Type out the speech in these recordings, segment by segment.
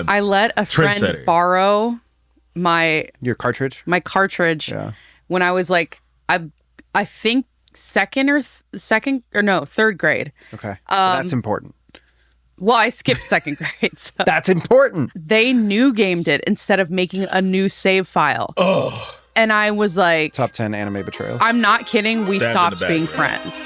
I let a friend borrow your cartridge. My cartridge when I was like, I think third grade. Okay, that's important. Well, I skipped second grade. So. That's important. They new gamed it instead of making a new save file. Oh. And I was like, top 10 anime betrayals. I'm not kidding. We stopped being friends.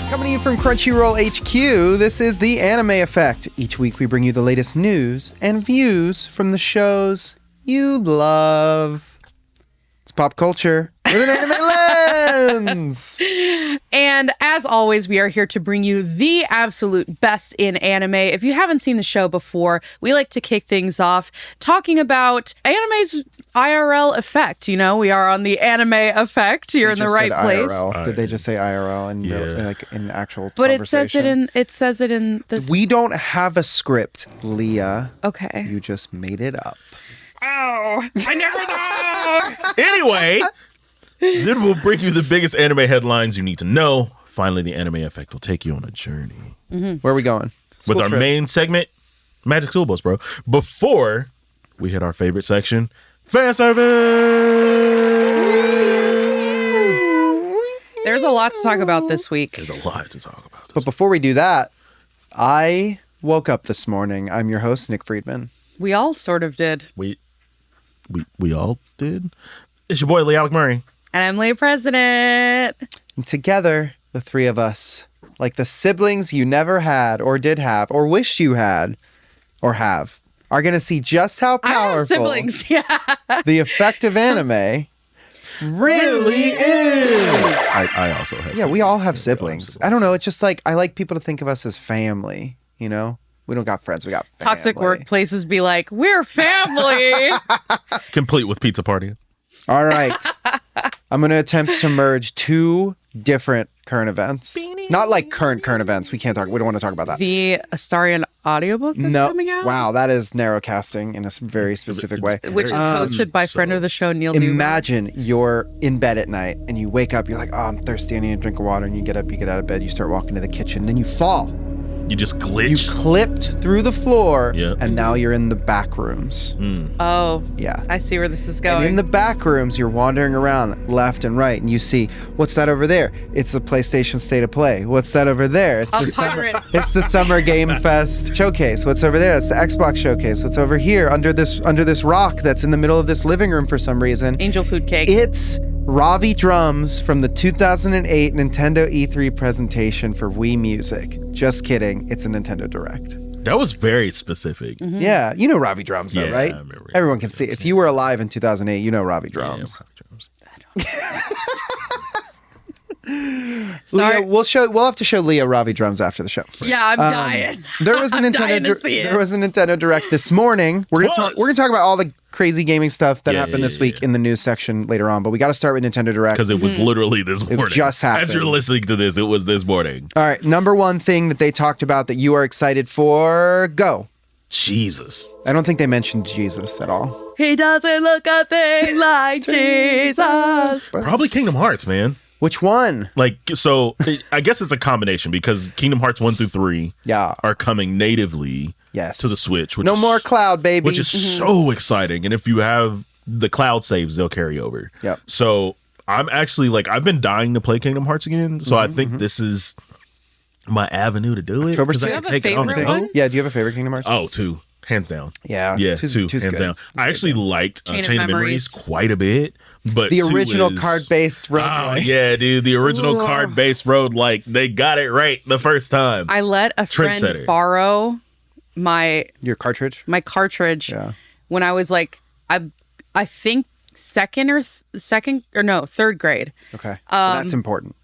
Coming to you from Crunchyroll HQ, this is the Anime Effect. Each week we bring you the latest news and views from the shows you love. It's pop culture with an anime lens. And as always, we are here to bring you the absolute best in anime. If you haven't seen the show before, we like to kick things off talking about anime's IRL effect. You know, we are on the Anime Effect. You're in the right place. Did they just say IRL in like in actual But conversation? it says it in this. We don't have a script, Leah. Okay. You just made it up. Oh, I never know. Anyway, then we'll bring you the biggest anime headlines you need to know. Finally, the Anime Effect will take you on a journey. Mm-hmm. Where are we going? With our main segment, Magic School Bus, bro. Before we hit our favorite section, fan service. There's a lot to talk about this week. There's a lot to talk about. But before we do that, I woke up this morning. I'm your host, Nick Friedman. We all sort of did. We all did. It's your boy, LeAlec Murray. And I'm Leah President. And together, the three of us, like the siblings you never had or did have or wished you had or have, are going to see just how powerful I have siblings, yeah. the effect of anime really is. I also have siblings. We all have siblings. I don't know. It's just like, I like people to think of us as family, you know? We don't got friends. We got family. Toxic workplaces be like, we're family. Complete with pizza party. All right. I'm going to attempt to merge two different current events. Not like current events. We don't want to talk about that. The Astarion audiobook that's coming out? Wow, that is narrow casting in a very specific way. Which is hosted by friend of the show, Neil Newman. Imagine you're in bed at night and you wake up, you're like, oh, I'm thirsty, I need a drink of water. And you get up, you get out of bed, you start walking to the kitchen, then you fall. You just glitch. You clipped through the floor, and now you're in the back rooms. Oh, yeah. I see where this is going. And in the back rooms, you're wandering around left and right, and you see, what's that over there? It's the PlayStation State of Play. What's that over there? It's the Summer Game Fest Showcase. What's over there? It's the Xbox Showcase. What's over here under this rock that's in the middle of this living room for some reason? Angel food cake. It's Ravi drums from the 2008 Nintendo E3 presentation for Wii Music. Just kidding. It's a Nintendo Direct. That was very specific. Mm-hmm. Yeah. You know Ravi drums, though, right? I remember. Everyone can see. If you were alive in 2008, you know Ravi drums. Leah, we'll have to show Leah Ravi drums after the show. Yeah, I'm dying. There was a Nintendo Direct this morning. We're gonna talk about all the crazy gaming stuff that happened this week in the news section later on, but we got to start with Nintendo Direct because it was literally this morning. It just happened. As you're listening to this, it was this morning. All right, number one thing that they talked about that you are excited for, go. Jesus. I don't think they mentioned Jesus at all. He doesn't look a thing like Jesus. Probably Kingdom Hearts, man. Which one? So I guess it's a combination because Kingdom Hearts 1 through 3 are coming natively to the Switch. No more cloud, baby. Which is so exciting. And if you have the cloud saves, they'll carry over. Yep. So I'm actually I've been dying to play Kingdom Hearts again. So I think this is my avenue to do it. October 6th. Do you have a favorite one? Yeah, do you have a favorite Kingdom Hearts? Oh, 2. Hands down. Yeah. Yeah, two hands down. I actually liked Chain of Memories quite a bit. But the original card-based road. Oh, yeah, dude. The original card-based road, they got it right the first time. I let a friend borrow your cartridge? My cartridge when I was like, I think third grade. Okay. That's important.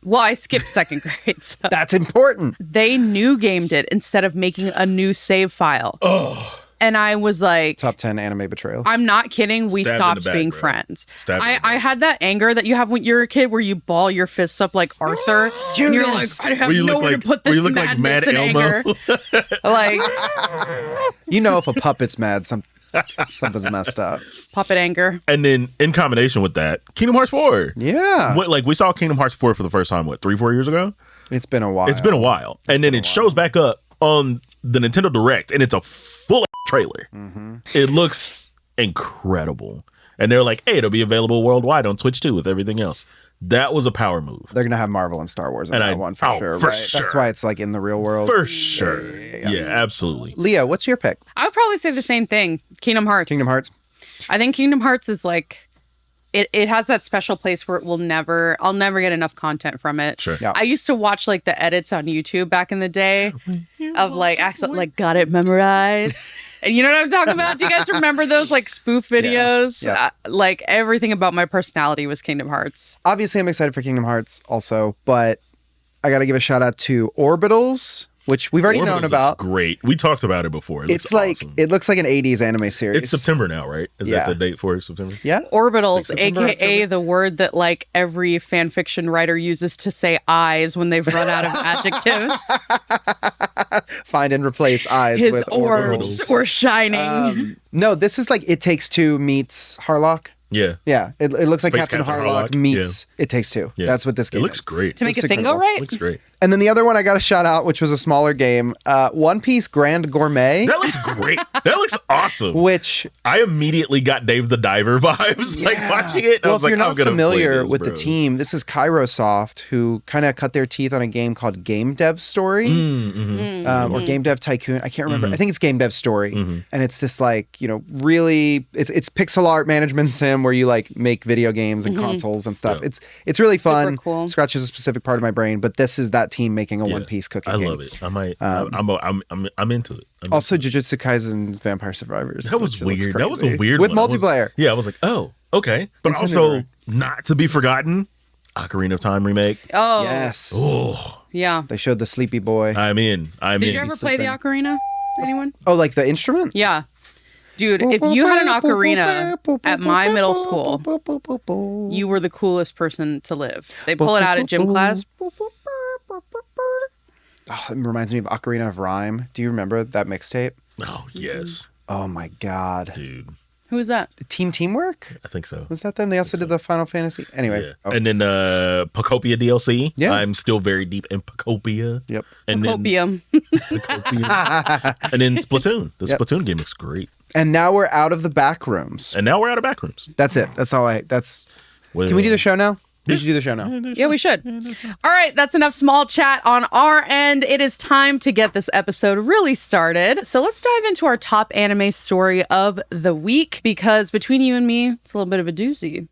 Well, I skipped second grade. So. That's important. They new gamed it instead of making a new save file. Oh. And I was like, top 10 anime betrayals. I'm not kidding. We stopped being friends. I had that anger that you have when you're a kid where you ball your fists up like Arthur. And you're like, I have nowhere to put this madness and anger. You know if a puppet's mad, Something's messed up. Puppet anger. And then in combination with that, Kingdom Hearts 4. Yeah. Like we saw Kingdom Hearts 4 for the first time, 3-4 years ago? It's been a while. It's been a while. And then it shows back up on the Nintendo Direct, and it's a full trailer. It looks incredible. And they're like, hey, it'll be available worldwide on Twitch too with everything else. That was a power move. They're going to have Marvel and Star Wars in that one for sure, for right? sure. That's why it's like in the real world. For sure. Yeah, absolutely. Leah, what's your pick? I would probably say the same thing. Kingdom Hearts. Kingdom Hearts? I think Kingdom Hearts is like, it has that special place where I'll never get enough content from it. Sure. Yeah. I used to watch like the edits on YouTube back in the day of like, got it memorized. And you know what I'm talking about? Do you guys remember those like spoof videos? Yeah. Like everything about my personality was Kingdom Hearts. Obviously, I'm excited for Kingdom Hearts also, but I got to give a shout out to Orbitals, which we've already known Orbitals about. looks great. We talked about it before. It's like awesome. It looks like an 80s anime series. It's September now, right? Is that the date for it? September? Yeah. Orbitals, Like September, aka October? the word that like every fan fiction writer uses to say eyes when they've run out of adjectives. Find and replace eyes His with orbs Orbitals. were shining. No, this is like It Takes Two meets Harlock. Yeah. Yeah, it looks like Space Captain Captain Harlock Harlock. meets It Takes Two. Yeah. That's what this game It looks is. great. To make Looks a thing go incredible. right? Looks great. And then the other one I got to shout out, which was a smaller game, One Piece Grand Gourmet, That looks great. That looks awesome. which, I immediately got Dave the Diver vibes, like watching it. I well, was if like, you're not I'm gonna familiar play this, with bro. the team, this is Kairosoft, who kind of cut their teeth on a game called Game Dev Story, or Game Dev Tycoon. I can't remember. I think it's Game Dev Story, and it's this like really it's pixel art management sim where you like make video games and consoles and stuff. Yeah. It's really Super fun. cool. Scratches a specific part of my brain, but this is that team making a Yeah. One Piece cooking I game. love it. I might. I'm into it. Also, Jujutsu Kaisen Vampire Survivors. That was which looks weird. That was a crazy. weird with one. I was- multiplayer. Yeah, I was like, oh, okay. But Infinite also, Ring. not to be forgotten, Ocarina of Time remake. Oh, Yes, Oh, yeah. they showed the Sleepy Boy. I'm in. Did you ever play the ocarina? Anyone? Oh, like the instrument? Yeah. Dude, if you had an ocarina at my middle school, you were the coolest person to live. They pull it out at gym class. Oh, it reminds me of Ocarina of Rhyme. Do you remember that mixtape? Oh yes, Oh my god. dude. Who is that? Teamwork? I think so. Was that them? They also did the Final Fantasy. Anyway. Yeah. Oh, And then Pacopia DLC. Yeah. I'm still very deep in Pacopia. Yep. And Copium. and then Splatoon. The Yep. Splatoon game looks great. And now we're out of the back rooms. And now we're out of backrooms. That's it. That's all Can we do the show now? We should do the show now. Yeah, we should. All right, that's enough small chat on our end. It is time to get this episode really started. So let's dive into our top anime story of the week, because between you and me, it's a little bit of a doozy.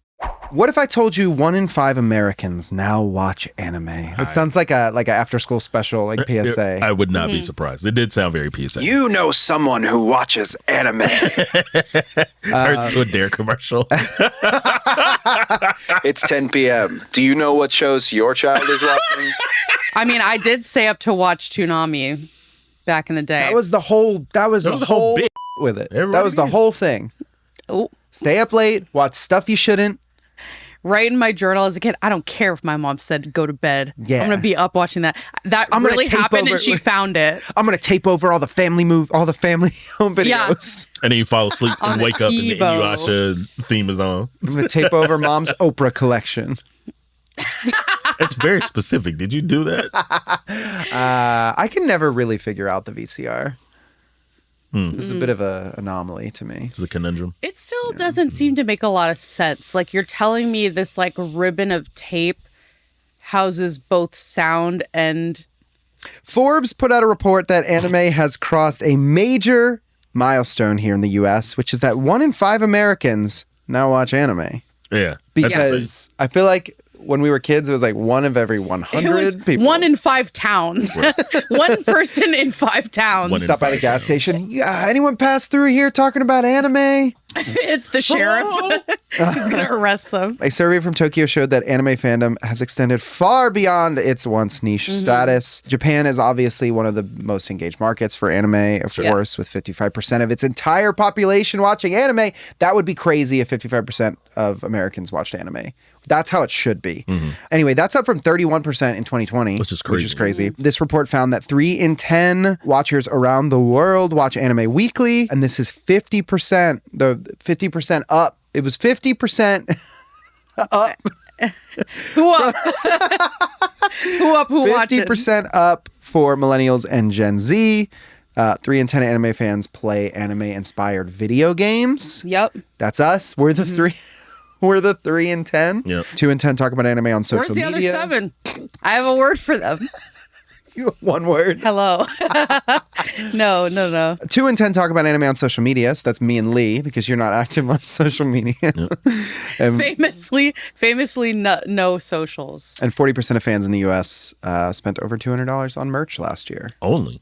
What if I told you 1 in 5 Americans now watch anime? It sounds like a after school special, like PSA. I would not be surprised. It did sound very PSA. You know someone who watches anime. Turns into a Dare commercial. It's 10 p.m. Do you know what shows your child is watching? I mean, I did stay up to watch Toonami back in the day. That was the whole was a whole bit with it. Everybody That was the did. whole thing. Oh, Stay up late, watch stuff you shouldn't. right in my journal as a kid, I don't care if my mom said go to bed. Yeah. I'm going to be up watching that. That I'm gonna really tape happened over- and she found it. I'm gonna tape over all the family home videos. Yeah. And then you fall asleep On and the wake up and the TiVo. Inuyasha theme is on. I'm gonna tape over mom's Oprah collection. It's very specific. Did you do that? I can never really figure out the VCR. It's a bit of an anomaly to me. It's a conundrum. It still doesn't seem to make a lot of sense. Like, you're telling me this like ribbon of tape houses both sound and Forbes put out a report that anime has crossed a major milestone here in the U.S., which is that 1 in 5 Americans now watch anime. Yeah. Because I feel like when we were kids, it was like 1 of every 100 it was people. 1 in 5 towns. One person in 5 towns. One in Stop by the gas station. Yeah, anyone pass through here talking about anime? It's the sheriff. He's going to arrest them. A survey from Tokyo showed that anime fandom has extended far beyond its once niche status. Japan is obviously one of the most engaged markets for anime, of course, with 55% of its entire population watching anime. That would be crazy if 55% of Americans watched anime. That's how it should be. Anyway, that's up from 31% in 2020, which is crazy. This report found that 3 in 10 watchers around the world watch anime weekly, and this is 50%. The 50% up. It was 50% up. Who up? Who watching? 50% up for millennials and Gen Z. 3 in 10 anime fans play anime-inspired video games. Yep. That's us. We're the three. We're the 3 in 10. Yep. 2 in 10 talk about anime on social Where's the media. other 7? I have a word for them. One word. Hello. No. 2 in 10 talk about anime on social media. So that's me and Lee, because you're not active on social media. And Famously no socials. And 40% of fans in the U.S. Spent over $200 on merch last year. Only.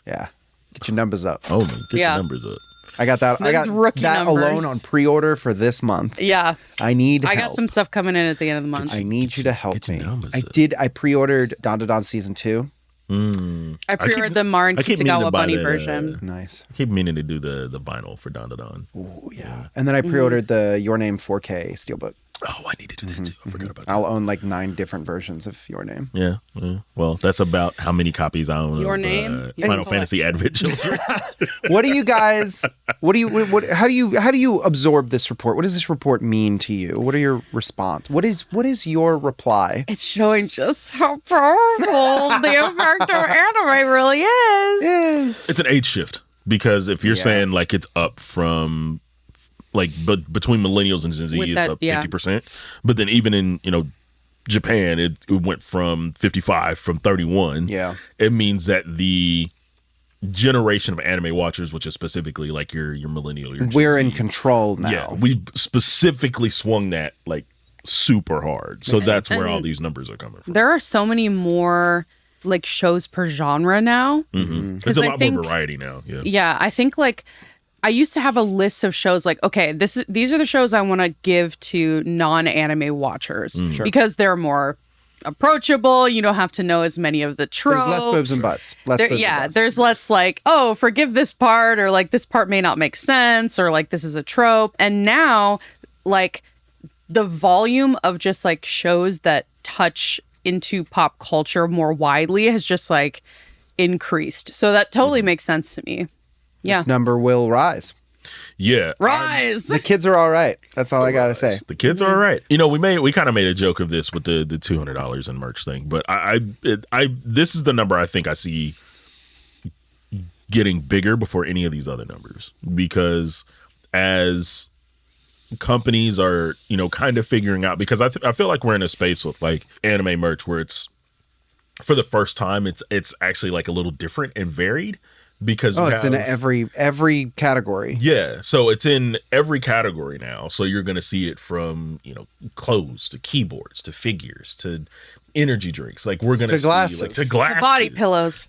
Yeah. Get your numbers up. Get your numbers up. I got that. Those I got rookie that numbers. alone on pre-order for this month. Yeah. I need I help. got some stuff coming in at the end of the month. I need you to help me. numbers I up. did. I pre-ordered Dandadan season 2. I pre-ordered the Marin I keep meaning to Kitagawa buy Bunny the, version. Nice. I keep meaning to do the vinyl for Don to Don. Oh yeah. And then I pre-ordered the Your Name 4K steelbook. Oh, I need to do that too. I forgot about that. I'll own like 9 different versions of Your Name. Yeah. Well, that's about how many copies I own. Your of, Name? You Final collect. Fantasy Advent Children. What do you guys? How do you absorb this report? What does this report mean to you? What are your response? What is your reply? It's showing just how powerful the impact of anime really is. Yes. It's an age shift, because if you're saying like it's up from but between millennials and Gen Z, With it's that, up yeah. 50%. But then even in Japan, it went from 55 from 31. Yeah. It means that the generation of anime watchers, which is specifically like your millennial, your Gen We're Z, in control now. Yeah, we've specifically swung that like super hard. So that's where all And these numbers are coming from. There are so many more like shows per genre now. There's a lot more variety now. Yeah. Yeah, I think like I used to have a list of shows like, okay, these are the shows I want to give to non-anime watchers because they're more approachable. You don't have to know as many of the tropes. There's less boobs and butts. There's less like, oh, forgive this part, or like this part may not make sense, or like this is a trope. And now, like the volume of just like shows that touch into pop culture more widely has just like increased. So that totally makes sense to me. Yeah. This number will rise. Yeah. Rise. The kids are all right. That's all I gotta say. The kids are all right. We kind of made a joke of this with the $200 in merch thing, but I this is the number I think I see getting bigger before any of these other numbers, because as companies are kind of figuring out, because I feel like we're in a space with like anime merch where it's for the first time it's actually like a little different and varied. Because it's in every category. Yeah, so it's in every category now. So you're going to see it from clothes to keyboards to figures to energy drinks. Like we're going to see glasses. to glasses, To body pillows,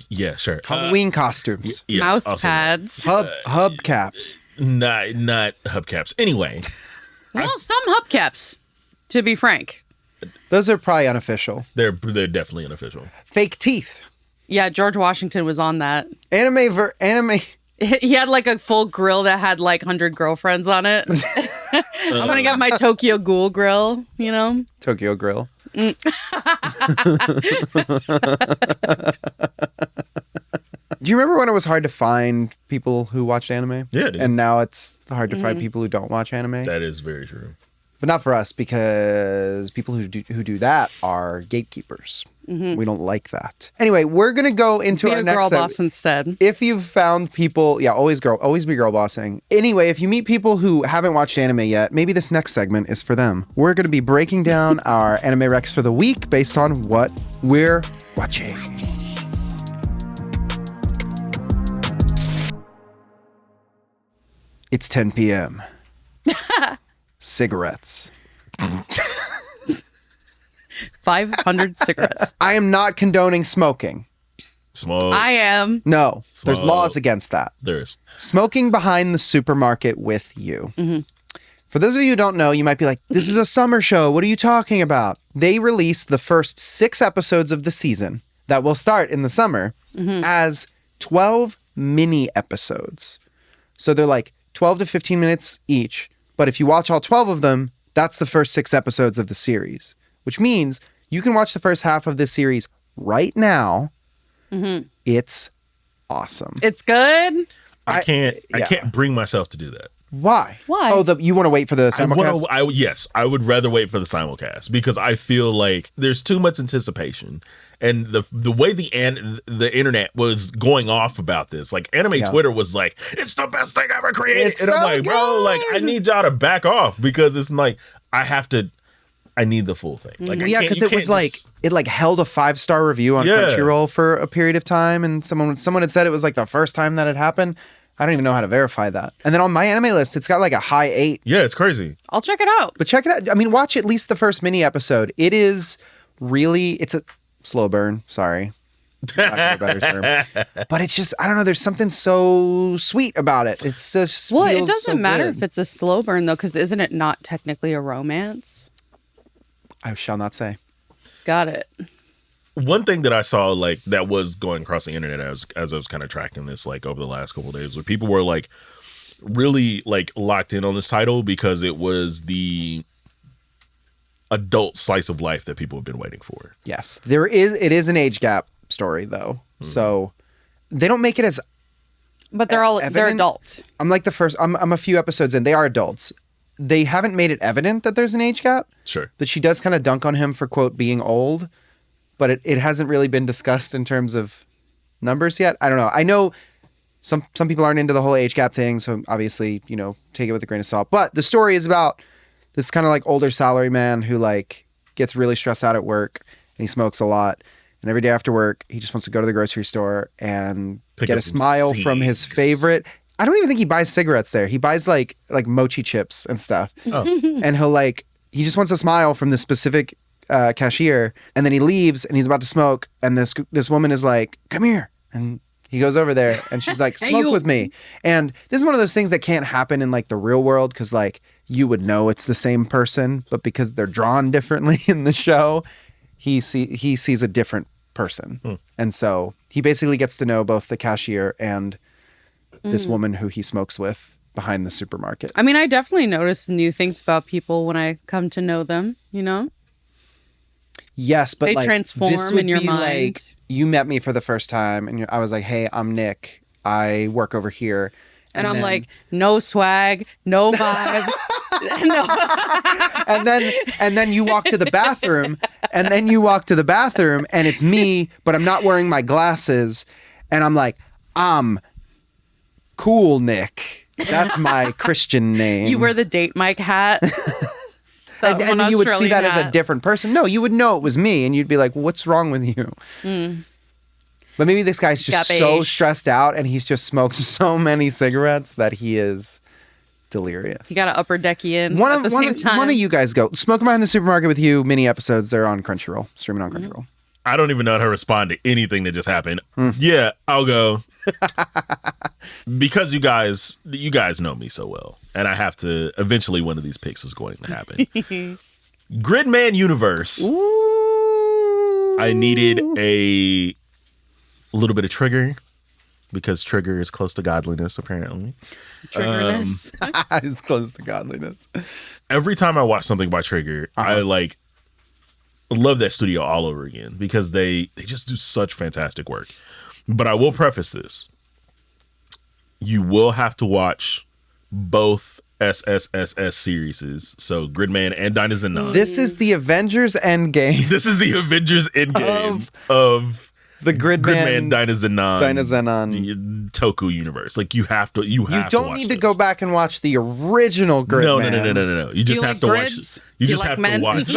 yeah, sure. Halloween costumes. Yes, mouse also pads. Hub caps. not hubcaps. Anyway, Well, some hubcaps, to be frank. Those are probably unofficial. they're definitely unofficial. Fake teeth. Yeah, George Washington was on that. Anime. He had like a full grill that had like 100 girlfriends on it. I'm gonna get my Tokyo Ghoul grill, Tokyo Grill. Do you remember when it was hard to find people who watched anime? Yeah, dude. And now it's hard to find people who don't watch anime? That is very true. But not for us, because people who do that are gatekeepers. We don't like that. Anyway, we're gonna go into Be our a next girl segment. boss instead. If you've found people, always be girl bossing. Anyway, if you meet people who haven't watched anime yet, maybe this next segment is for them. We're gonna be breaking down our anime recs for the week based on what we're watching. It's 10 p.m. Cigarettes. 500 cigarettes. I am not condoning smoking. Smoke. I am. No, there's Smoke. laws against that. There is. Smoking behind the supermarket with you. For those of you who don't know, you might be like, this is a summer show. What are you talking about? They released the first 6 episodes of the season that will start in the summer as 12 mini episodes. So they're like 12 to 15 minutes each. But if you watch all 12 of them, That's the first 6 episodes of the series, which means you can watch the first half of this series right now. It's awesome. It's good. I can't bring myself to do that. Why? Why? Oh, you want to wait for the simulcast? Yes, I would rather wait for the simulcast because I feel like there's too much anticipation, and the way the internet was going off about this, like anime Twitter was like, "It's the best thing ever created," and I'm like, bro, like I need y'all to back off because it's like I need the full thing. Like, yeah, because it was like it like held a 5-star review on Crunchyroll for a period of time, and someone had said it was like the first time that had happened. I don't even know how to verify that. And then on my anime list, it's got like a high 8. Yeah, it's crazy. I'll check it out. But check it out. I mean, watch at least the first mini episode. It is really, it's a slow burn. Sorry. Not a better term. But it's just, I don't know. There's something so sweet about it. It's just Well, it feels doesn't so matter good. if it's a slow burn though, because isn't it not technically a romance? I shall not say. Got it. One thing that I saw like that was going across the internet as I was kind of tracking this like over the last couple of days, where people were like really like locked in on this title because it was the adult slice of life that people have been waiting for. Yes. It is an age gap story though. So they don't make it as But they're evident. adults. I'm like I'm a few episodes in. They are adults. They haven't made it evident that there's an age gap. Sure. But she does kind of dunk on him for, quote, being old. But it hasn't really been discussed in terms of numbers yet. I don't know. I know some people aren't into the whole age gap thing. So obviously, take it with a grain of salt. But the story is about this kind of like older salaryman who like gets really stressed out at work and he smokes a lot. And every day after work, he just wants to go to the grocery store and get a smile from his favorite. I don't even think he buys cigarettes there. He buys like mochi chips and stuff. Oh. And he just wants a smile from this specific cashier. And then he leaves and he's about to smoke. And this woman is like, come here. And he goes over there and she's like, smoke with me. And this is one of those things that can't happen in like the real world. Cause like you would know it's the same person, but because they're drawn differently in the show, he sees a different person. And so he basically gets to know both the cashier and this woman who he smokes with behind the supermarket. I mean, I definitely notice new things about people when I come to know them, Yes, but They like, transform this would in your be mind. like, you met me for the first time and I was like, hey, I'm Nick. I work over here. And I'm then- like, no swag, no vibes. No. and then you walk to the bathroom and it's me, but I'm not wearing my glasses. And I'm like, I'm cool, Nick. That's my Christian name. You wear the date mic hat. and then you would see that as a different person. No, you would know it was me and you'd be like, what's wrong with you? But maybe this guy's just so stressed out and he's just smoked so many cigarettes that he is delirious. You got to upper deck you in at the same time. One of you guys go. Smoking Behind the Supermarket with You mini episodes. They're on Crunchyroll. Streaming on Crunchyroll. I don't even know how to respond to anything that just happened. Yeah, I'll go. Because you guys know me so well. And I have to, eventually one of these picks was going to happen. Gridman Universe. Ooh. I needed a little bit of trigger because trigger is close to godliness, apparently. Triggerness. It's close to godliness. Every time I watch something by Trigger, I love that studio all over again because they just do such fantastic work. But I will preface this. You will have to watch both SSSS series. So Gridman and Dynazenon. This is the Avengers Endgame. This is the Avengers Endgame of the Gridman Dynazenon the Toku universe. Like you have to don't need to go back and watch the original Gridman. No. You just have to watch. You just have to watch.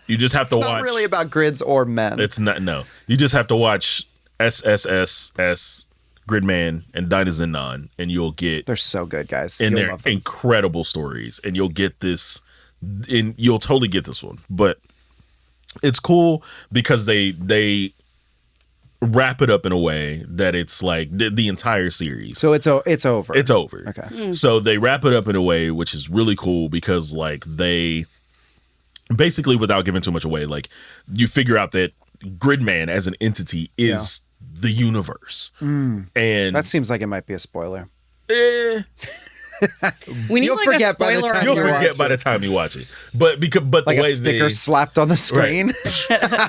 You just have to watch. It's not really about grids or men. It's not. No, you just have to watch SSSS, Gridman, and Dynazenon, and you'll get. They're so good, guys. And You'll they're love them. incredible stories, and you'll get this. And you'll totally get this one, but it's cool because they wrap it up in a way that it's like the entire series. So it's over. It's over. Okay. So they wrap it up in a way which is really cool because like they basically, without giving too much away, like you figure out that Gridman as an entity is the universe. And that seems like it might be a spoiler. We need You'll like forget a by the spoiler. time You'll you alert. forget watch by the it. time you watch it. But the Like way a sticker they, slapped on the screen.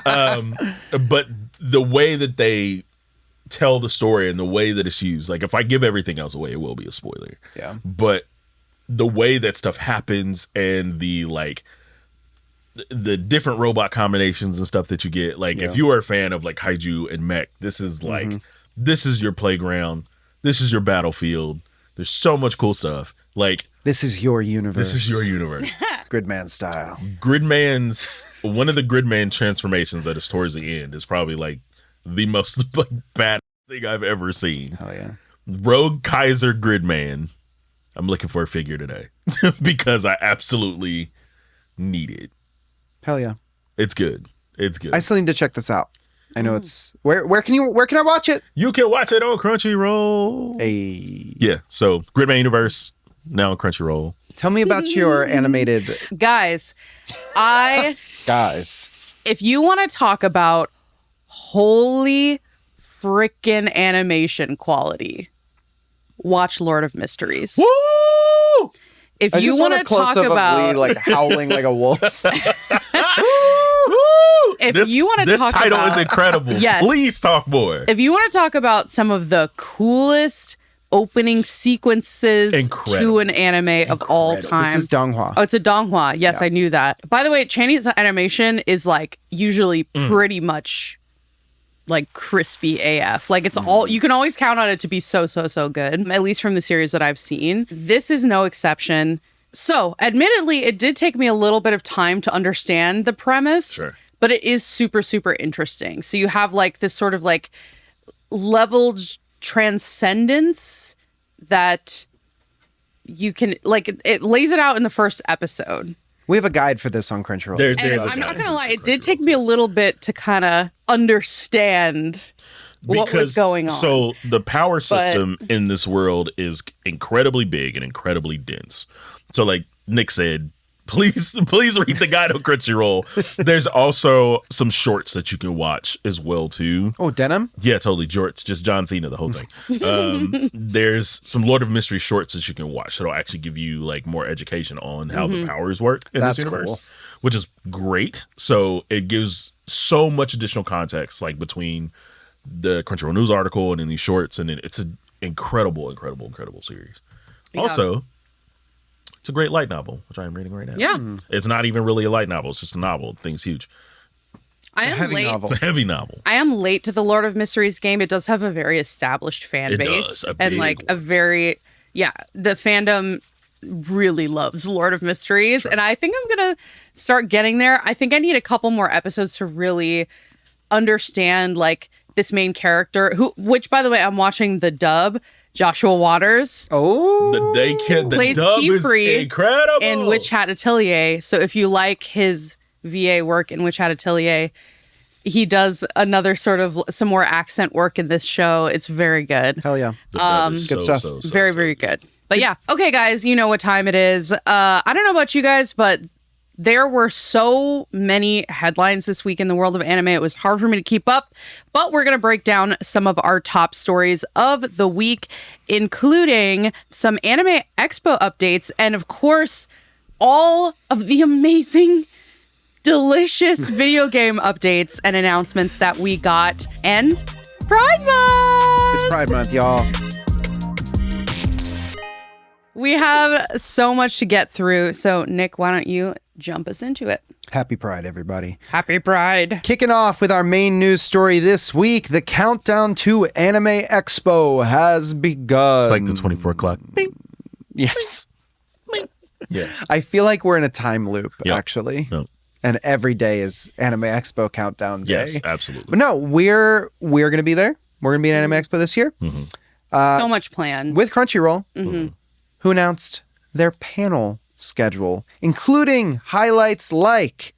but the way that they tell the story and the way that it's used, like if I give everything else away, it will be a spoiler. Yeah. But the way that stuff happens and the different robot combinations and stuff that you get, like if you are a fan of like kaiju and mech, this is like this is your playground. This is your battlefield. There's so much cool stuff. Like This is your universe. this is your universe. Gridman style. Gridman's one of the Gridman transformations that is towards the end is probably like the most like bad thing I've ever seen. Oh yeah. Rogue Kaiser Gridman. I'm looking for a figure today because I absolutely need it. Hell yeah. It's good. It's good. I still need to check this out. I know it's where can I watch it? You can watch it on Crunchyroll. Hey. Yeah. So Gridman Universe now on Crunchyroll. Tell me about your animated Guys, guys. if you want to talk about holy frickin' animation quality, watch Lord of Mysteries. Woo! If I you just want a to close-up talk of about, Lee, like howling like a wolf. if you want to this talk title about, is incredible. Yes. Please talk more. if you want to talk about some of the coolest opening sequences Incredible. to an anime of all time. This is Donghua. Oh, it's a Donghua. Yes, I knew that. By the way, Chinese animation is like usually pretty much like crispy AF. Like it's all, you can always count on it to be so good, at least from the series that I've seen. This is no exception. So, admittedly, it did take me a little bit of time to understand the premise, Sure. but it is super interesting. So you have like this sort of like leveled transcendence that you can like it lays it out in the first episode. We have a guide for this on Crunchyroll. There's And a I'm not guy gonna lie, who's it did take me a little bit to kind of understand what was going on. So the power system in this world is incredibly big and incredibly dense. So like Nick said, please read the guide on Crunchyroll. There's also some shorts that you can watch as well too. Oh, denim? Yeah, totally. Jorts, just John Cena, the whole thing. There's some Lord of Mystery shorts that you can watch that'll actually give you like more education on how the powers work in That's this universe, cool. which is great. So it gives so much additional context, like between the Crunchyroll news article and in these shorts, and it's an incredible series. Yeah. Also, it's a great light novel, which I am reading right now. Yeah. It's not even really a light novel; it's just a novel. The thing's huge. I am heavy late. novel. It's a heavy novel. I am late to the Lord of Mysteries game. It does have a very established fan It base does, a and big like a one. very the fandom really loves Lord of Mysteries, and I think I'm gonna start getting there. I think I need a couple more episodes to really understand like this main character, which by the way, I'm watching the dub. Joshua Waters Oh. The Plays dub is Keyfree incredible. in Witch Hat Atelier. So if you like his VA work in Witch Hat Atelier, he does another sort of some more accent work in this show. It's very good. Hell yeah. The dub is good stuff. Very good. But yeah, okay, guys, you know what time it is. I don't know about you guys, but there were so many headlines this week in the world of anime. It was hard for me to keep up, but we're going to break down some of our top stories of the week, including some Anime Expo updates and, of course, all of the amazing, delicious video game updates and announcements that we got. And Pride Month! It's Pride Month, y'all. We have so much to get through. So, Nick, why don't you jump us into it? Happy Pride, everybody. Happy Pride. Kicking off with our main news story this week, the countdown to Anime Expo has begun. It's like the 24 o'clock. Beep. Yes. Yeah. I feel like we're in a time loop, Yep. actually. No. And every day is Anime Expo countdown day. Yes, absolutely. But no, we're going to be there. We're going to be in Anime Expo this year So much planned. with Crunchyroll, who announced their panel schedule, including highlights like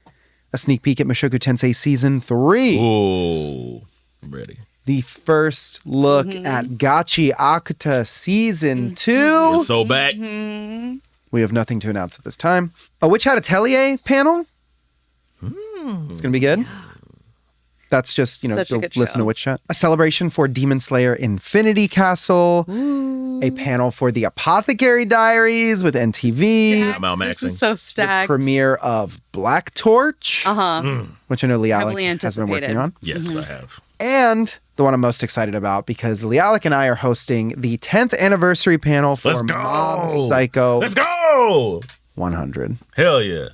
a sneak peek at Mushoku Tensei Season 3, Oh, I'm ready. the first look at Gachi Akuta Season 2. We're so back. We have nothing to announce at this time. A Witch Hat Atelier panel. It's going to be good. That's just, Such a go good listen show. to Witch Hat. A celebration for Demon Slayer Infinity Castle. a panel for the Apothecary Diaries with NTV. I'm out This maxing. is so The stacked. premiere of Black Torch, Uh-huh. which I know Heavily LeAlec has been working anticipated. on. Yes, I have. And the one I'm most excited about because LeAlec and I are hosting the 10th anniversary panel for Let's go. Mob Psycho Let's go. 100. Hell yeah.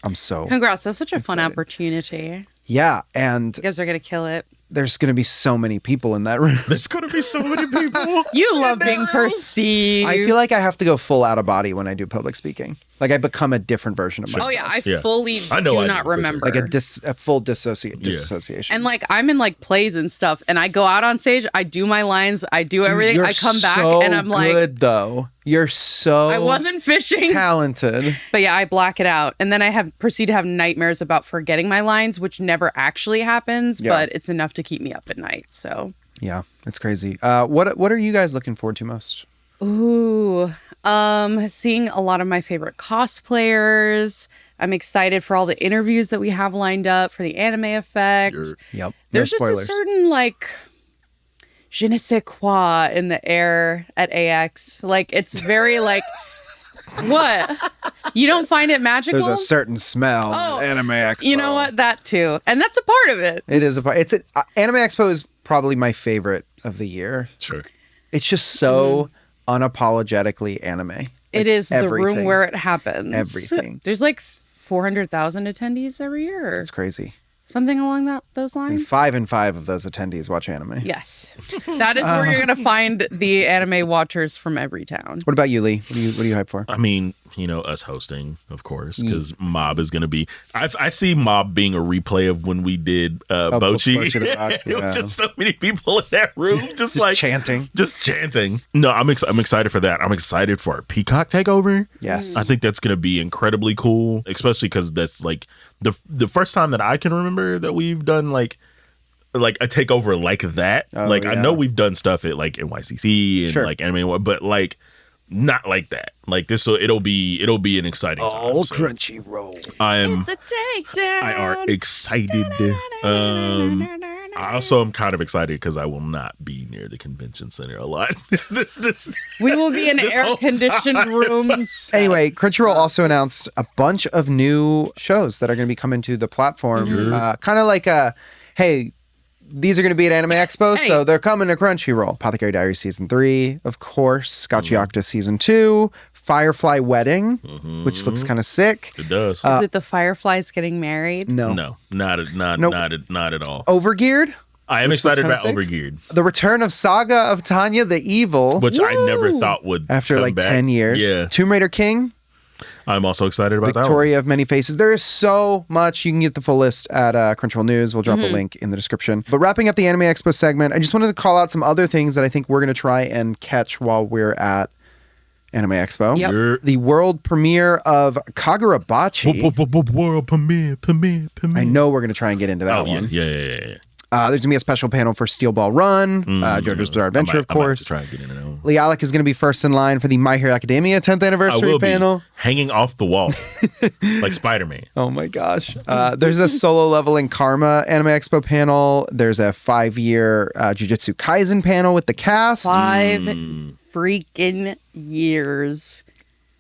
I'm so Congrats. That's such a fun excited. opportunity. yeah, and You guys are going to kill it. there's going to be so many people in that room. There's gonna be so many people. You love being perceived. I feel like I have to go full out of body when I do public speaking. Like I become a different version of myself. Oh, yeah. I Yeah. fully I know do I not do, for sure. remember. Like a full disassociation. And like I'm in like plays and stuff, and I go out on stage, I do my lines, I do everything, You're I come back, so and I'm like, good though. You're so I wasn't fishing. talented. But yeah, I black it out, and then I proceed to have nightmares about forgetting my lines, which never actually happens, Yeah. but it's enough to keep me up at night. So, Yeah, it's crazy. What are you guys looking forward to most? ooh, seeing a lot of my favorite cosplayers. I'm excited for all the interviews that we have lined up for the Anime Effect. Yep. There's no just a spoilers. certain like je ne sais quoi in the air at AX. Like it's very like what? You don't find it magical? There's a certain smell. Oh, at Anime Expo. You know what? That too. And that's a part of it. It is a part. Anime Expo is probably my favorite of the year. Sure. It's just so unapologetically anime. It is the everything. room where it happens. Everything. There's like 400,000 attendees every year. It's crazy. Something along those And lines. 5 and 5 of those attendees watch anime. Yes. That is where you're going to find the anime watchers from every town. What about you, Lee? What are you hyped for? I mean, us hosting, of course, because Mob is going to be. I see Mob being a replay of when we did Bochi. Bochi the Rock, It was yeah. just so many people in that room, just like chanting. just chanting. No, I'm excited for that. I'm excited for our Peacock takeover. Yes. I think that's going to be incredibly cool, especially because that's like the first time that I can remember that we've done like a takeover like that. Oh, I yeah. know we've done stuff at like NYCC and Sure. like Anime, but like not like that. Like this, so it'll be an exciting time. So Crunchyroll. I am. It's a takedown. I are excited. I also am kind of excited because I will not be near the convention center a lot. this We will be in this whole air-conditioned rooms. Anyway, Crunchyroll also announced a bunch of new shows that are going to be coming to the platform. Kind of like hey, these are going to be at Anime Expo, Hey. so they're coming to Crunchyroll. Apothecary Diaries Season 3, of course. Gachiakta Season 2. Firefly Wedding, which looks kind of sick. It does. Is it the Fireflies getting married? No. No, not Nope. at all. Overgeared. I am Which looks excited kinda about sick. Overgeared, The return of Saga of Tanya the Evil which I never thought would after come like back. 10 years. Yeah, Tomb Raider King. I'm also excited about that one. Victoria of Many Faces. There is so much. You can get the full list at Crunchyroll News. We'll drop a link in the description. But wrapping up the Anime Expo segment, I just wanted to call out some other things that I think we're going to try and catch while we're at Anime Expo. Yep. You're- The world premiere of Kagurabachi. World premiere. I know we're going to try and get into that Oh yeah, one. yeah. There's going to be a special panel for Steel Ball Run, JoJo's Bizarre Adventure, of course. I might have to try and get in and out. LeAlec is going to be first in line for the My Hero Academia 10th I anniversary will panel. be hanging off the wall like Spider-Man. Oh my gosh. There's a solo leveling Karma Anime Expo panel. There's a 5-year Jujutsu Kaisen panel with the cast. 5 freaking years.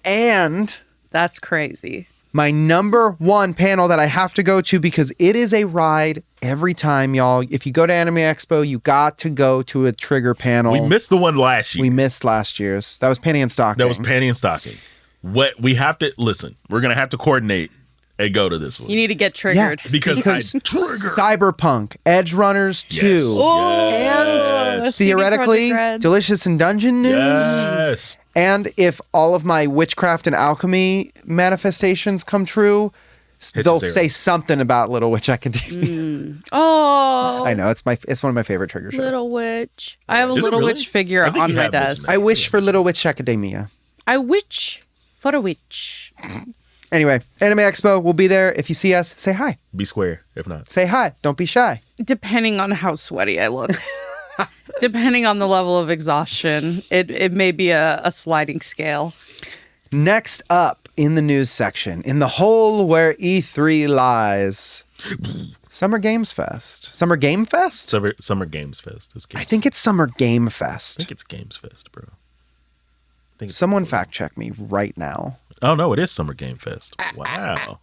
And That's crazy. my number one panel that I have to go to because it is a ride every time, y'all. If you go to Anime Expo, you got to go to a Trigger panel. We missed the one last year. We missed last year's. That was Penny and Stocking. That was panty and stocking. What we have to listen, we're gonna have to coordinate and go to this one You need to get triggered. because because I trigger. Cyberpunk, Edge Runners 2, Yes. Oh, Yes. CD theoretically, Projekt Red. Delicious in Dungeon News. Yes. And if all of my witchcraft and alchemy manifestations come true, they'll Sarah. say something about Little Witch Academia. Oh, I know it's one of my favorite Trigger shows. Little Witch. I have a Is it Little really? Witch figure I think on you my have mentioned desk. that. I wish for Little Witch Academia. I wish for a witch. Anyway, Anime Expo, we'll be there. If you see us, say hi. Be square, if not. Say hi. Don't be shy. Depending on how sweaty I look. Depending on the level of exhaustion, it may be a sliding scale. Next up in the news section, in the hole where E3 lies, Summer Games Fest. Summer Game Fest? Summer Games Fest. I think it's Summer Game Fest. I think it's Games Fest, bro. Someone fact check me right now. Oh, no, it is Summer Game Fest. Wow.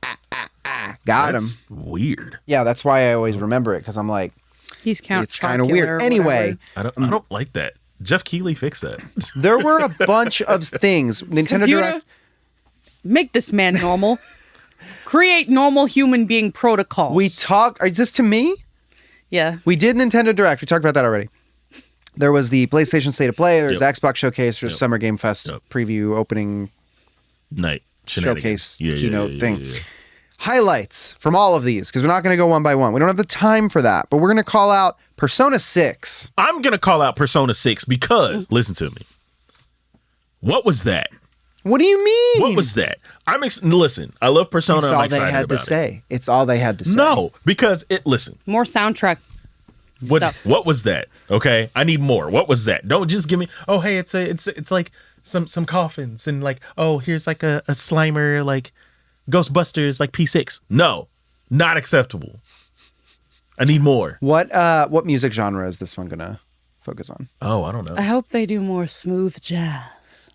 Got him. That's weird. Yeah, that's why I always remember it, because I'm like, He's Count it's kind of weird. Anyway, I don't like that. Jeff Keighley fixed that. there were a bunch of things. Nintendo Computer, Direct. make this man normal. Create normal human being protocols. We talked. Is this to me? Yeah. We did Nintendo Direct. We talked about that already. There was the PlayStation State of Play. There's Yep. the Xbox Showcase. There's Yep. Summer Game Fest Yep. preview opening Night. showcase Shenanigans. keynote thing. Highlights from all of these, because we're not going to go one by one. We don't have the time for that, but we're going to call out Persona 6. I'm going to call out Persona 6 because, listen to me. What was that? What do you mean? What was that? Listen, I love Persona. It's I'm all excited they had to about it. say. It's all they had to say. No, because listen. More soundtrack stuff. What was that? Okay, I need more. What was that? Don't just give me. Oh, hey, it's like some coffins and like, oh, here's like a Slimer like Ghostbusters like P6. No, not acceptable. I need more. What music genre is this one gonna focus on? Oh, I don't know. I hope they do more smooth jazz.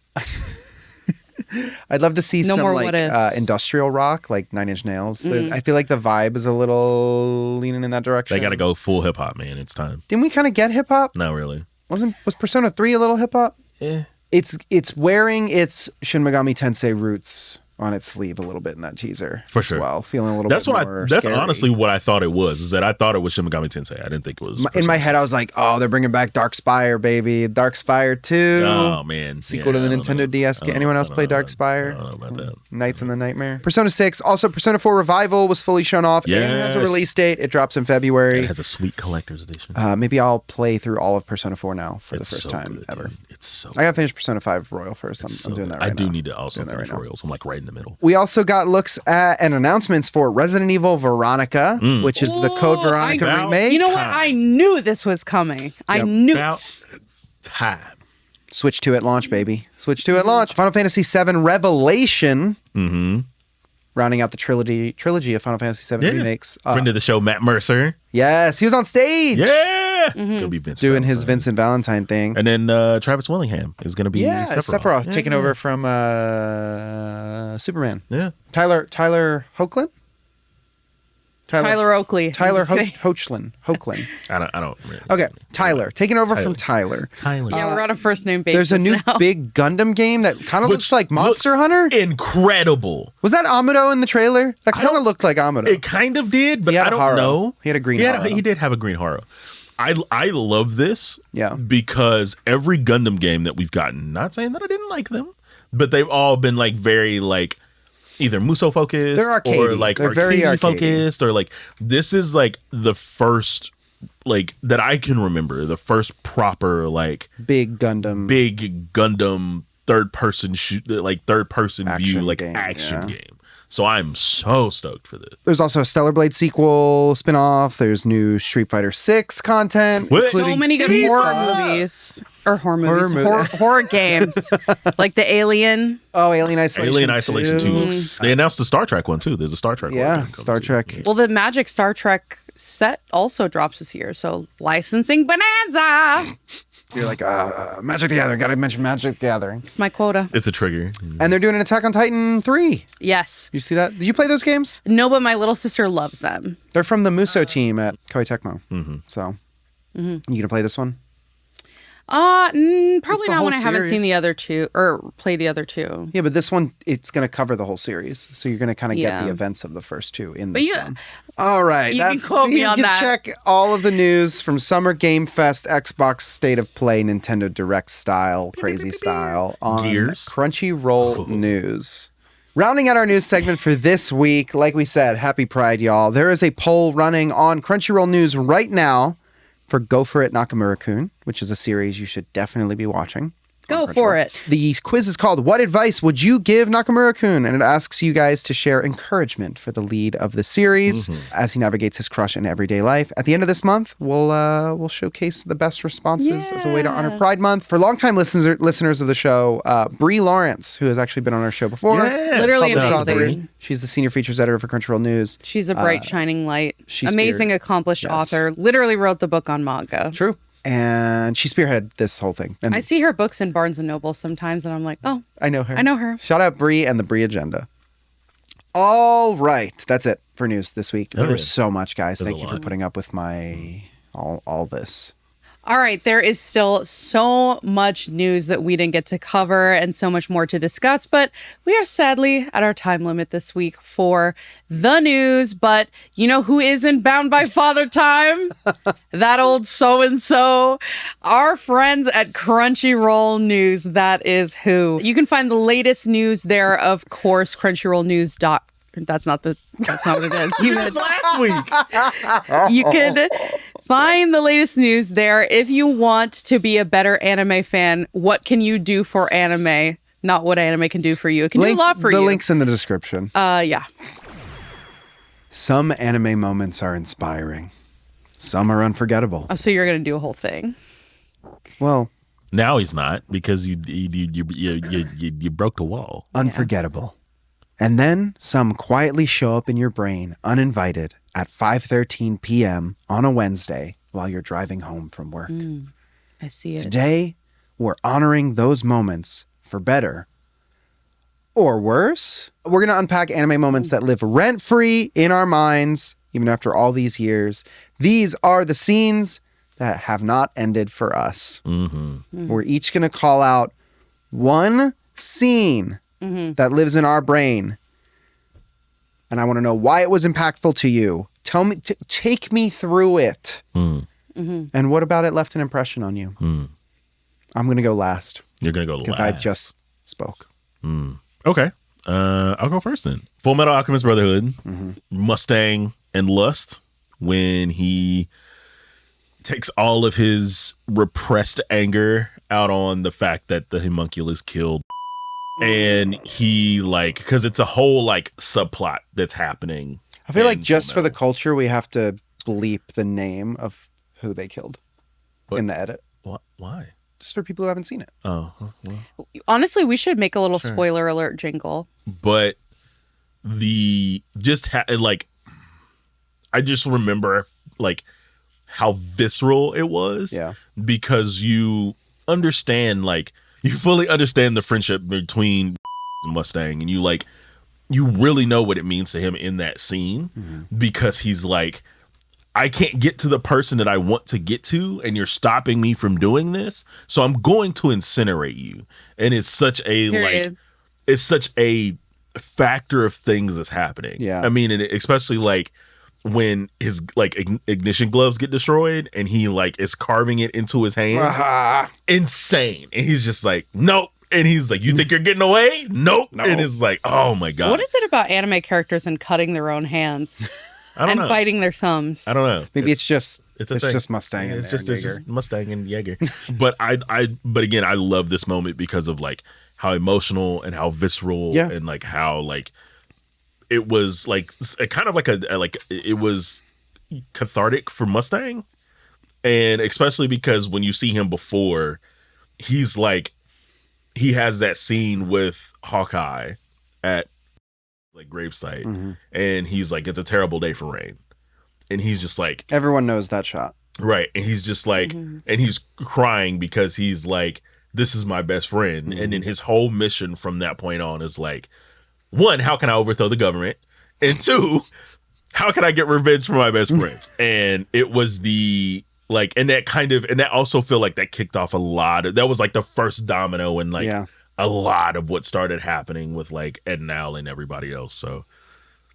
I'd love to see No some more like what ifs. industrial rock, like Nine Inch Nails. Mm-hmm. I feel like the vibe is a little leaning in that direction. They got to go full hip hop, man. It's time. Didn't we kind of get hip hop? Not really. Was Persona 3 a little hip hop? Eh. It's wearing its Shin Megami Tensei roots on its sleeve a little bit in that teaser. For as sure. Well, feeling a little That's bit what more That's scary. honestly what I thought it was. Is that I thought it was Shin Megami Tensei. I didn't think it was. In my head, I was like, oh, they're bringing back Dark Spire, baby. Dark Spire 2. Oh man, Sequel to the I don't Nintendo know. DS game. Anyone else play Dark Spire? I don't know about that. Knights in the Nightmare. Persona 6. Also, Persona 4 Revival was fully shown off. And it has a Yes. release date. It drops in February. It has a sweet collector's edition. Maybe I'll play through all of Persona 4 now for It's the first so time good, ever. dude. It's so. I gotta finish Persona 5 Royal first. so I'm doing good. that right now. I do need to also Doing that finish right now. Royals. I'm like right in the middle. We also got looks at and announcements for Resident Evil Veronica, which is the Code Ooh, Veronica I- remake. You know what? I knew this was coming. I knew About it. time. Switch 2 at launch, baby. Switch 2 at launch. Final Fantasy VII Revelation. Mm-hmm. Rounding out the trilogy of Final Fantasy VII remakes. Friend of the show, Matt Mercer. Yes, he was on stage. Yeah, it's gonna be Vince Doing his Valentine. Vincent Valentine thing. And then Travis Willingham is gonna be Sephiroth Yeah, taking yeah. over from Superman. Yeah, Tyler Hoechlin? Tyler Oakley. Tyler I'm just kidding. Hoechlin. I don't. Really Okay, Tyler. Taking over from Tyler. Tyler. Yeah, we're on a first name basis. There's a new now. big Gundam game that kind of Which looks like Monster looks Hunter. Incredible. Was that Amado in the trailer? That kind of looked like Amado. It kind of did, but He had I a don't Haro. know. He had a green Haro. He did have a green Haro. I love this. Yeah. Because every Gundam game that we've gotten, not saying that I didn't like them, but they've all been like very like either Muso focused They're or arcadey. like They're very arcadey arcadey. focused or like this is like the first like that I can remember the first proper like Big Gundam. big Gundam third person Action view like game, action yeah. game. So I'm so stoked for this. There's also a Stellar Blade sequel spin-off. There's new Street Fighter 6 content. What? So including many good Tifa. horror movies. Or horror movies. Horror Horror games. Like the Alien. Oh, Alien Isolation. Alien Isolation 2 2. looks. They announced the Star Trek one too. There's a Star Trek one. Yeah, coming Star too. Trek. Well, the Magic Star Trek set also drops this year. So licensing bonanza. You're like, Magic the Gathering. Gotta mention Magic the Gathering. It's my quota. It's a trigger. And they're doing an Attack on Titan 3. Yes. You see that? Did you play those games? No, but my little sister loves them. They're from the Muso team at Koei Tecmo. So, you gonna play this one? Probably the not whole when I haven't seen series. the other two or play the other two. Yeah, but this one, it's gonna cover the whole series. So you're gonna kind of get Yeah. the events of the first two in But this you- one. All right, you can quote me on you that. can check all of the news from Summer Game Fest, Xbox State of Play, Nintendo Direct style, crazy style on Gears. Crunchyroll News. Rounding out our news segment for this week, like we said, happy Pride, y'all. There is a poll running on Crunchyroll News right now for Go For It Nakamura-kun, which is a series you should definitely be watching. Go for it. The quiz is called What Advice Would You Give Nakamura-kun? And it asks you guys to share encouragement for the lead of the series as he navigates his crush in everyday life. At the end of this month, we'll showcase the best responses as a way to honor Pride Month. For longtime listeners of the show, Brie Lawrence, who has actually been on our show before. Yeah. Literally published amazing. author. She's the senior features editor for Crunchyroll News. She's a bright, shining light. she's Amazing, spirit. accomplished author. Literally wrote the book on manga. True. And she spearheaded this whole thing. And I see her books in Barnes & Noble sometimes, and I'm like, oh, I know her. I know her. Shout out Brie and the Brie Agenda. All right. That's it for news this week. There was so much, guys. Thank you for putting up with my all this. All right, there is still so much news that we didn't get to cover and so much more to discuss, but we are sadly at our time limit this week for the news. But you know who isn't bound by father time? That old so-and-so. Our friends at Crunchyroll News, that is who. You can find the latest news there, of course, crunchyrollnews.com. That's not what it is. Last week. You can find the latest news there. If you want to be a better anime fan, what can you do for anime? Not what anime can do for you. It can do a lot for you. The link's in the description. Yeah. Some anime moments are inspiring. Some are unforgettable. Oh, so you're going to do a whole thing. Well, Now he's not, because you broke the wall. unforgettable. And then some quietly show up in your brain uninvited at 5:13 p.m. on a Wednesday while you're driving home from work. I see it. Today, we're honoring those moments for better or worse. We're going to unpack anime moments that live rent-free in our minds, even after all these years. These are the scenes that have not ended for us. We're each going to call out one scene that lives in our brain. And I want to know why it was impactful to you. Tell me, take me through it. And what about it left an impression on you? I'm going to go last. You're going to go last. Because I just spoke. Okay. I'll go first then. Full Metal Alchemist Brotherhood, Mustang and Lust, when he takes all of his repressed anger out on the fact that the homunculus killed. And he, like, because it's a whole, like, subplot that's happening. I feel like just for the culture, we have to bleep the name of who they killed in the edit. Why? Just for people who haven't seen it. Oh, well. Honestly, we should make a little spoiler alert jingle. But like, I just remember, like, how visceral it was. Yeah. Because you understand, like, you fully understand the friendship between Mustang, and you really know what it means to him in that scene, because he's like, I can't get to the person that I want to get to, and you're stopping me from doing this, so I'm going to incinerate you. And it's such a Period. it's such a factor of things that's happening. Yeah. I mean, and especially like when his like ignition gloves get destroyed and he like is carving it into his hand. Insane. And he's just like, nope. And he's like, you think you're getting away? Nope. No. And it's like, oh my God. What is it about anime characters and cutting their own hands I don't and know. biting their thumbs? I don't know. Maybe it's just thing. just Mustang. It's and just Mustang and Jaeger. But but again, I love this moment because of like how emotional and how visceral and like how like it was like kind of like it was cathartic for Mustang. And especially because when you see him before, he's like, he has that scene with Hawkeye at like gravesite, and he's like, it's a terrible day for rain. And he's just like, everyone knows that shot. Right. And he's just like, and he's crying because he's like, this is my best friend. And then his whole mission from that point on is like, one, how can I overthrow the government? And two, how can I get revenge for my best friend? And it was the like, and that also feel like that kicked off that was like the first domino and like a lot of what started happening with like Ed and Al and everybody else. So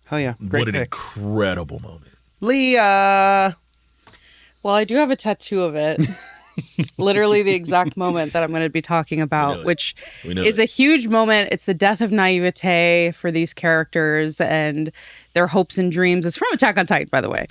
hell yeah. Great what an pick. incredible moment. Leah. Well, I do have a tattoo of it. Literally the exact moment that I'm going to be talking about, which is a huge moment. It's the death of naivete for these characters and their hopes and dreams. It's from Attack on Titan, by the way.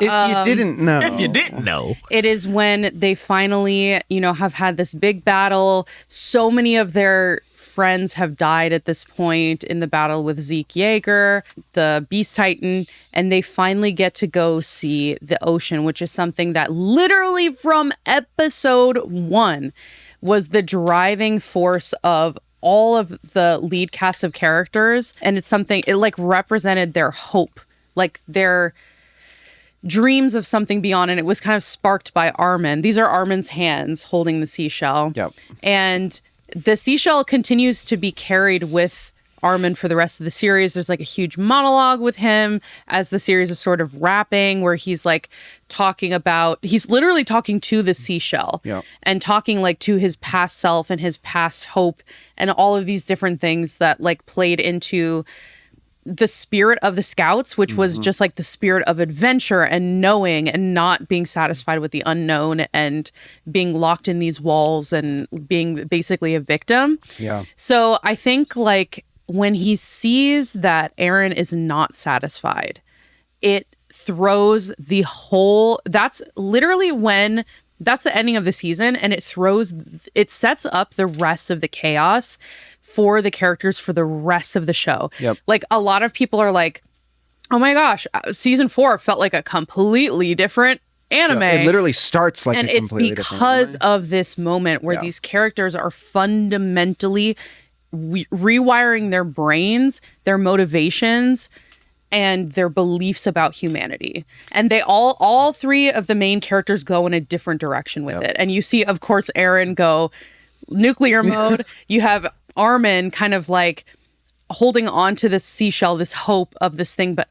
If you didn't know. It is when they finally, have had this big battle. So many of their friends have died at this point in the battle with Zeke Yeager, the Beast Titan, and they finally get to go see the ocean, which is something that literally from episode 1 was the driving force of all of the lead cast of characters. And it's something, it like represented their hope, like their dreams of something beyond. And it was kind of sparked by Armin. These are Armin's hands holding the seashell. Yep. And the seashell continues to be carried with Armin for the rest of the series. There's like a huge monologue with him as the series is sort of wrapping, where he's like he's literally talking to the seashell and talking like to his past self and his past hope and all of these different things that like played into the spirit of the scouts, which was just like the spirit of adventure and knowing and not being satisfied with the unknown and being locked in these walls and being basically a victim. Yeah. So I think like when he sees that Eren is not satisfied, it throws the whole, that's literally when that's the ending of the season, and it sets up the rest of the chaos for the characters for the rest of the show. Yep. Like a lot of people are like, oh my gosh, season 4 felt like a completely different anime. So it literally starts like and a completely different anime. It's because of this moment where these characters are fundamentally rewiring their brains, their motivations, and their beliefs about humanity. And they all 3 of the main characters go in a different direction with it. And you see, of course, Eren go nuclear mode. You have Armin kind of like holding on to this seashell, this hope of this thing, but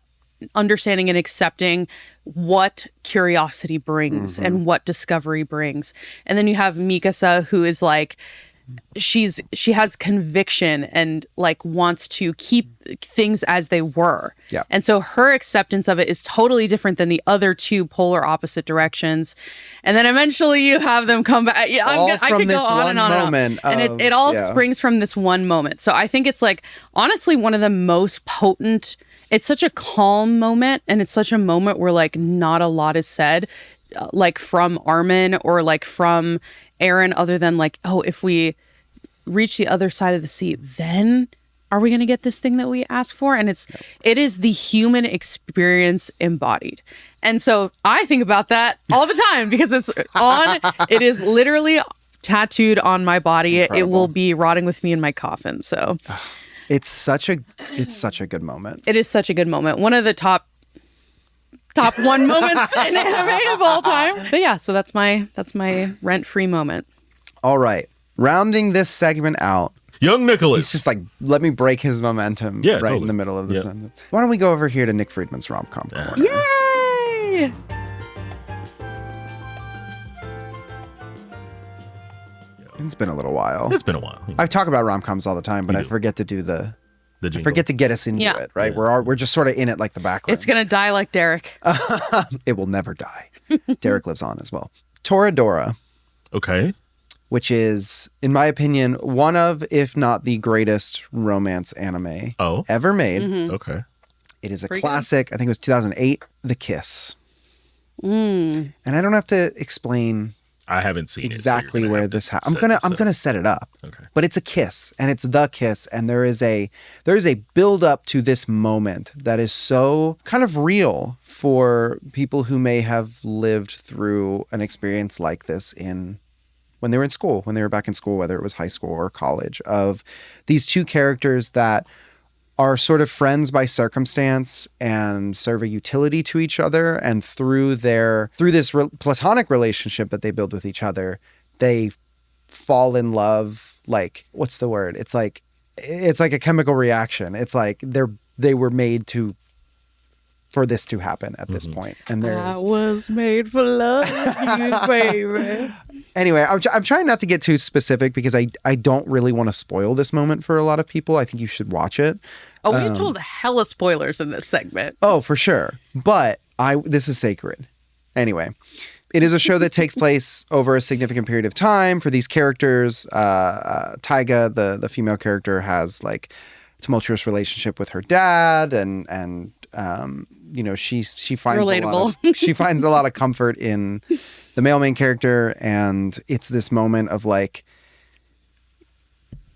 understanding and accepting what curiosity brings and what discovery brings. And then you have Mikasa, who is like, she has conviction and like wants to keep things as they were. Yeah. And so her acceptance of it is totally different than the other 2 polar opposite directions. And then eventually you have them come back. Yeah, I could go on and on. And it all springs from this one moment. So I think it's like honestly one of the most potent. It's such a calm moment, and it's such a moment where like not a lot is said, like from Armin or like from Eren, other than like, oh, if we reach the other side of the sea, then are we going to get this thing that we ask for? And it is the human experience embodied. And so I think about that all the time because it is literally tattooed on my body. It will be rotting with me in my coffin. So it's such a good moment. It is such a good moment. One of the top 1 moments in anime of all time. But yeah, so that's my rent-free moment. All right. Rounding this segment out. Young Nicholas. He's just like, let me break his momentum in the middle of the sentence. Why don't we go over here to Nick Friedman's rom-com corner? Yay! It's been a little while. It's been a while. I talk about rom-coms all the time, but I forget to do the jingle. I forget to get us into it, right? Yeah. We're just sort of in it like the background. It's gonna die like Derek. It will never die. Derek lives on as well. Toradora. Okay. Which is, in my opinion, one of, if not the greatest romance anime ever made. Mm-hmm. Okay. It is a classic. I think it was 2008, The Kiss. And I don't have to explain I haven't seen exactly where this happens. I'm gonna set it up. Okay. But it's a kiss, and it's the kiss, and there is a build up to this moment that is so kind of real for people who may have lived through an experience like this when they were in school, when they were back in school, whether it was high school or college, of these 2 characters that are sort of friends by circumstance and serve a utility to each other. And through this platonic relationship that they build with each other, they fall in love. Like, what's the word? It's like a chemical reaction. It's like they were made for this to happen at this point. And I was made for love, you baby. Anyway, I'm trying not to get too specific because I don't really want to spoil this moment for a lot of people. I think you should watch it. Oh, we told hella spoilers in this segment. Oh, for sure. But this is sacred. Anyway, It is a show that takes place over a significant period of time for these characters. Taiga, the female character, has like tumultuous relationship with her dad, and you know, she finds she finds a lot of comfort in the male main character, and it's this moment of like,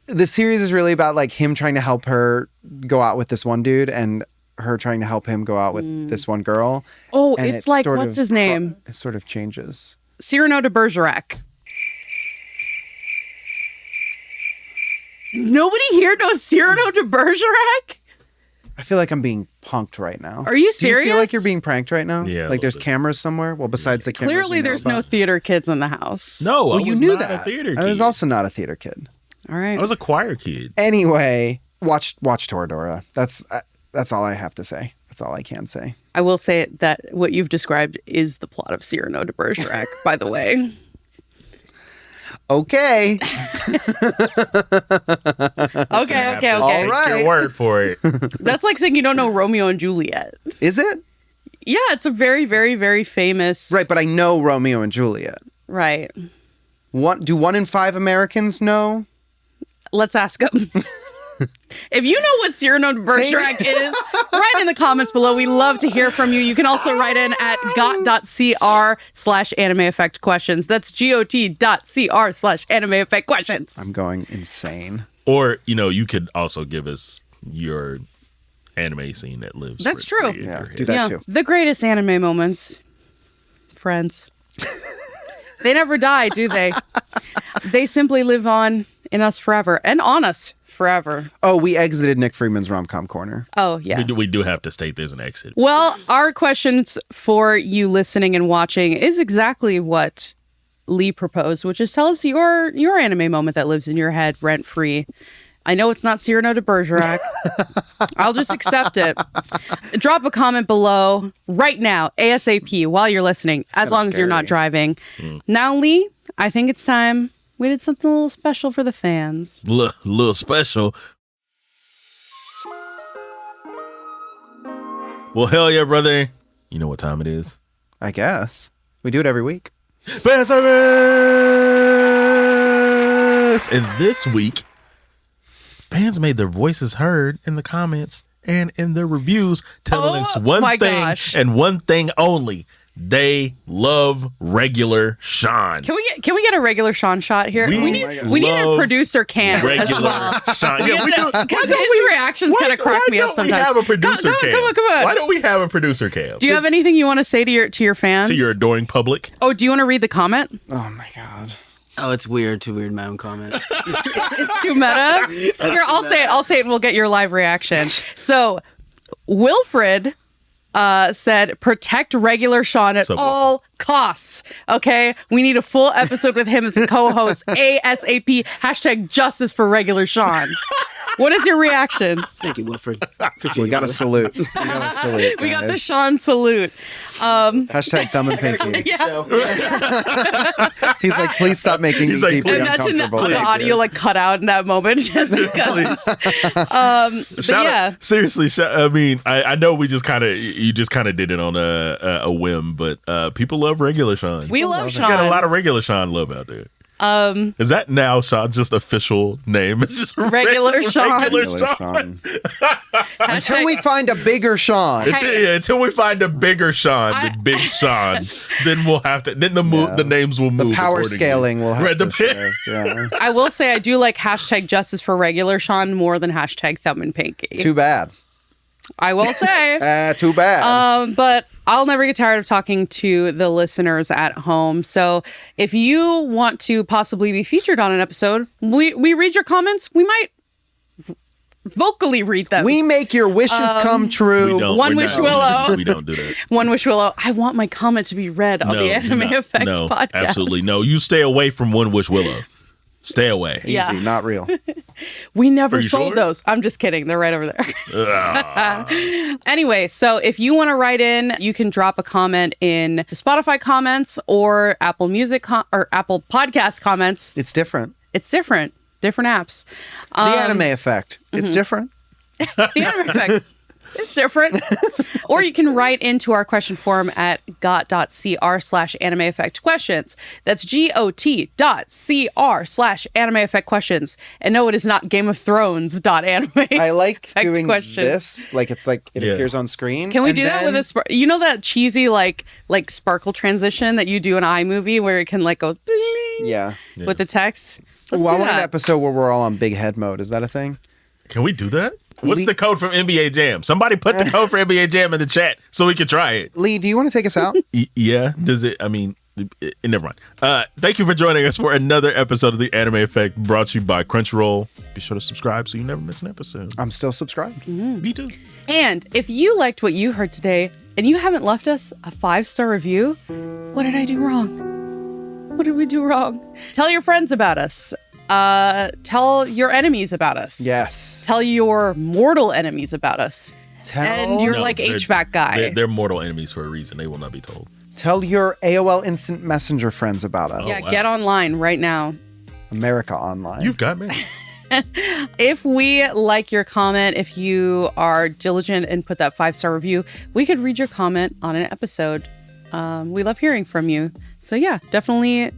the series is really about like him trying to help her go out with this one dude and her trying to help him go out with this one girl. Oh, and it's like, what's his name? It sort of changes. Cyrano de Bergerac. Nobody here knows Cyrano de Bergerac? I feel like I'm being punked right now. Are you Do you serious? feel like you're being pranked right now? Yeah, a Like there's little bit. cameras somewhere? Well, besides the cameras. Clearly, there's no theater kids in the house. No, Well, I you was knew not that. a theater kid. I was also not a theater kid. All right. I was a choir kid. Anyway, watch Toradora. That's all I have to say. That's all I can say. I will say that what you've described is the plot of Cyrano de Bergerac, by the way. Okay. Okay. All Take right. your word for it. That's like saying you don't know Romeo and Juliet. Is it? Yeah, it's a very, very, very famous. Right, but I know Romeo and Juliet. Right. Do 1 in 5 Americans know? Let's ask them. If you know what Cyrano de Bergerac is, write in the comments below. We love to hear from you. You can also write in at got.cr/anime effect questions. That's got.cr/anime effect questions. I'm going insane. Or, you know, you could also give us your anime scene that lives. That's rent true. free in Yeah, your head. do that too. The greatest anime moments, friends. They never die, do they? They simply live on in us forever and on us forever. Oh, we exited Nick Friedman's rom-com corner. Oh, yeah. We do have to state there's an exit. Well, our questions for you listening and watching is exactly what Lee proposed, which is tell us your anime moment that lives in your head rent-free. I know it's not Cyrano de Bergerac. I'll just accept it. Drop a comment below right now, ASAP, while you're listening, as long as you're not driving. Now, Lee, I think it's time we did something a little special for the fans. Little special. Well, hell yeah, brother. You know what time it is? I guess. We do it every week. Fan service! And this week, fans made their voices heard in the comments and in their reviews, telling us one my thing gosh. and one thing only. They love regular Shaun. Can we get a regular Shaun shot here? We need a love producer cam as regular well. Shaun. Yeah, we do. Because his reactions kind of crack me up sometimes. Why don't we have a producer cam? Come on. Why don't we have a producer cam? Do you have anything you want to say to your fans? To your adoring public? Oh, do you want to read the comment? Oh my God. Oh, it's weird. Too weird. My own comment. It's too meta. Here, I'll say it, and we'll get your live reaction. So, Wilfred said, protect regular Shaun at all costs. Okay? We need a full episode with him as a co-host. ASAP. # justice for regular Shaun. What is your reaction? Thank you, Wilfred. Appreciate We got a salute. We We got the guys. Shaun salute. # thumb and pinky. Yeah. He's like, please stop making me He's like, deeply Imagine the uncomfortable. audio like cut out in that moment just because. But yeah. Seriously, I mean, I know you just kind of did it on a whim, but people love regular Shaun. We love There's got a Shaun. lot of regular Shaun love out there. Is that now Shaun's just official name? It's just Regular Shaun. Regular Regular Shaun. Shaun. Until we find a bigger Shaun. Until we find a bigger Shaun than Big Sean, then we'll have to. Then the names will move. The power accordingly. scaling will have Right, to the shift. Yeah. I will say I do like # justice for regular Shaun more than # thumb and pinky. Too bad. I will say. Too bad. But I'll never get tired of talking to the listeners at home. So if you want to possibly be featured on an episode, we read your comments. We might vocally read them. We make your wishes come true. We don't. One we're wish not- willow. We don't do that. One wish willow. I want my comment to be read on the Anime Effect no, podcast. absolutely no. You stay away from One Wish Willow. Stay away. Yeah. Easy, not real. We never Are you sold sure? those. I'm just kidding. They're right over there. Ah. Anyway, so if you want to write in, you can drop a comment in the Spotify comments or Apple Music or Apple Podcast comments. It's different. It's different apps. The anime effect. It's different. The Anime Effect. It's different. Or you can write into our question form at got.cr/anime effect questions. That's got.cr/anime effect questions. And no, it is not Game of Thrones.anime. I like effect doing questions. this. Like it's like it appears on screen. Can we and do that with then- a you know that cheesy like sparkle transition that you do in iMovie where it can like go Yeah. with the text? Let's Well, I do want an that. episode where we're all on big head mode. Is that a thing? Can we do that? What's the code from NBA Jam? Somebody put the code for NBA Jam in the chat so we can try it. Lee, do you want to take us out? Yeah. Does it? I mean, never mind. Thank you for joining us for another episode of the Anime Effect, brought to you by Crunchyroll. Be sure to subscribe so you never miss an episode. I'm still subscribed. Me too. And if you liked what you heard today and you haven't left us a 5-star review, what did I do wrong? What did we do wrong? Tell your friends about us. Tell your enemies about us. Yes. Tell your mortal enemies about us. And your No, like they're- HVAC guy. They're mortal enemies for a reason. They will not be told. Tell your AOL Instant Messenger friends about us. Yeah, wow. get online right now. America Online. You've got me. If we like your comment, if you are diligent and put that 5-star review, we could read your comment on an episode. We love hearing from you. So yeah, definitely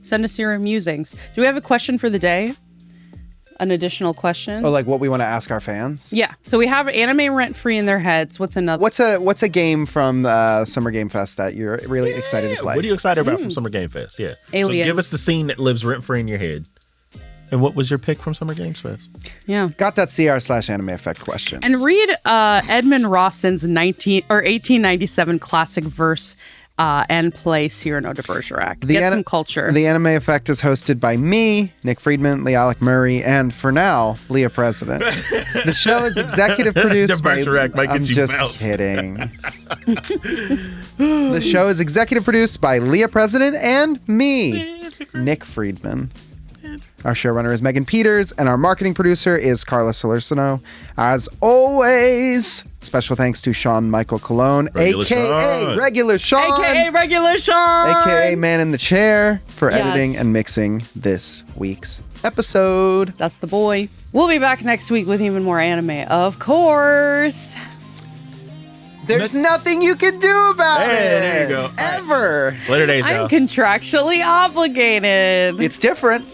send us your musings. Do we have a question for the day? An additional question? Oh, like what we want to ask our fans? Yeah. So we have anime rent free in their heads. What's another? What's a game from Summer Game Fest that you're really excited to play? What are you excited about from Summer Game Fest? Yeah. Alien. So give us the scene that lives rent free in your head. And what was your pick from Summer Games Fest? Yeah. Got.cr/anime effect questions. And read Edmund Rawson's 1897 classic verse and play Cyrano de Bergerac. Get some culture. The Anime Effect is hosted by me, Nick Friedman, LeAlec Murray, and for now, Leah President. The show is executive produced De Bergerac might I'm get you just bounced. kidding. The show is executive produced by Leah President and me, Nick Friedman. Our showrunner is Megan Peters, and our marketing producer is Carla Solorzano. As always, special thanks to Shaun Michael Cologne, Regular a.k.a. Shaun. Regular Shaun, AKA Regular Shaun. a.k.a. Man in the Chair, for Yes. editing and mixing this week's episode. That's the boy. We'll be back next week with even more anime, of course. There's nothing you can do about Hey, it. there you go. Ever. Later days, I'm y'all. contractually obligated. It's different.